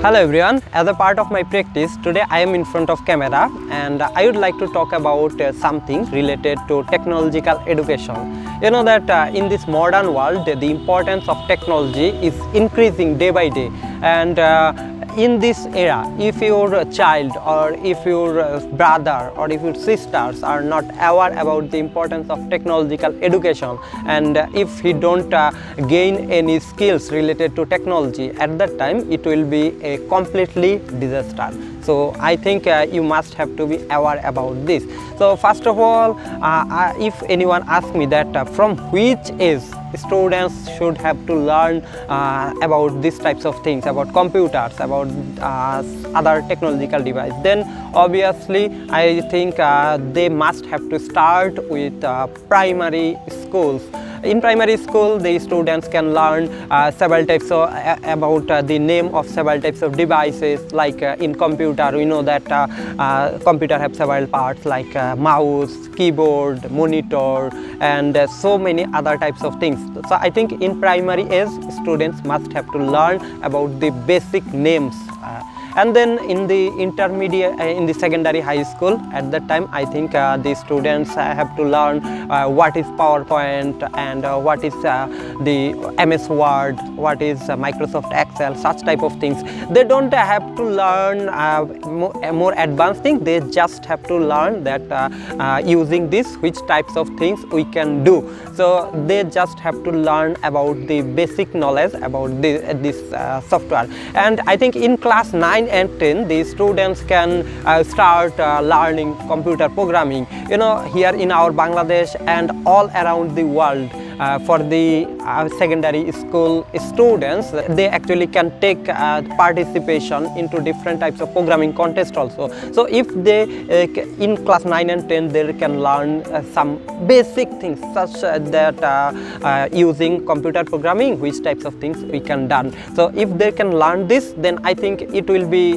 Hello everyone, as a part of my practice, today I am in front of camera and I would like to talk about something related to technological education. You know that in this modern world, the importance of technology is increasing day by day, and in this era, if your child or if your brother or if your sisters are not aware about the importance of technological education, and if he don't gain any skills related to technology, at that time it will be a completely disaster. So I think you must have to be aware about this. So first of all, if anyone asks me that from which age students should have to learn about these types of things, about computers, about other technological devices, then obviously I think they must have to start with primary schools. In primary school, the students can learn several types of about the name of several types of devices. Like in computer, we know that computer have several parts like mouse, keyboard, monitor, and so many other types of things. So I think in primary age, students must have to learn about the basic names. And then in the intermediate, in the secondary high school, at that time I think the students have to learn what is PowerPoint and what is the MS Word, what is Microsoft Excel, such type of things. They don't have to learn more advanced things, they just have to learn that using this which types of things we can do. So they just have to learn about the basic knowledge about this software. And I think in class 9 and 10, the students can start learning computer programming. You know, here in our Bangladesh and all around the world, for the secondary school students, they actually can take participation into different types of programming contests also. So if they in class 9 and 10, they can learn some basic things such that using computer programming, which types of things we can done. So if they can learn this, then I think it will be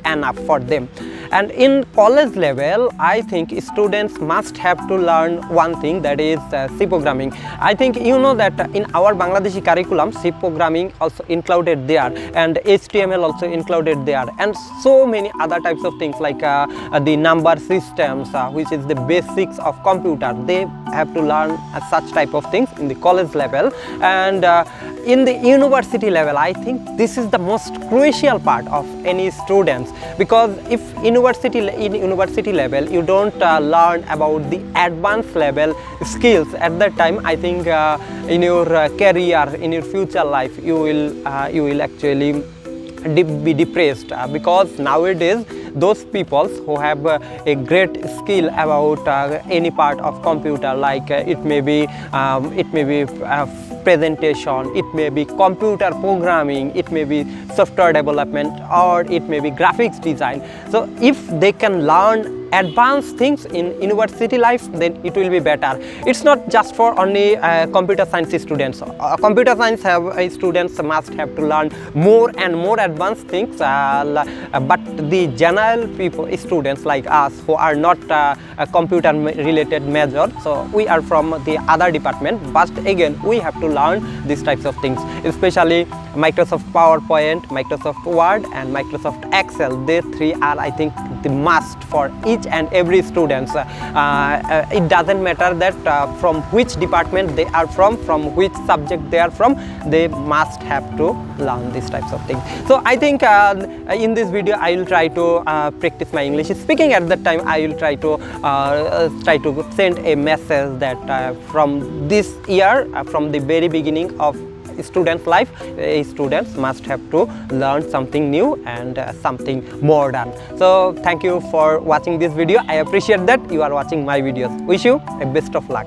enough for them. And in college level, I think students must have to learn one thing, that is C programming. I think you know that in our Bangladeshi curriculum, C programming also included there, and HTML also included there, and so many other types of things like the number systems, which is the basics of computer. They have to learn such type of things in the college level. And in the university level, I think this is the most crucial part of any students, because if in university level you don't learn about the advanced level skills, at that time I think in your career, in your future life, you will actually be depressed, because nowadays those people who have a great skill about any part of computer, like it may be presentation, it may be computer programming, it may be software development, or it may be graphics design. So if they can learn advanced things in university life, then it will be better. It's not just for only computer science students. Computer science students must have to learn more and more advanced things, but the general people, students like us who are not computer related major, so we are from the other department, but again we have to learn these types of things, especially Microsoft PowerPoint, Microsoft Word and Microsoft Excel. They three are, I think, the must for each and every students. It doesn't matter that from which department they are from which subject they are from, they must have to learn these types of things. So I think in this video I will try to practice my English speaking. At that time I will try to send a message that from this year, from the very beginning of student life, students must have to learn something new and something modern. So thank you for watching this video. I appreciate that you are watching my videos. Wish you a best of luck.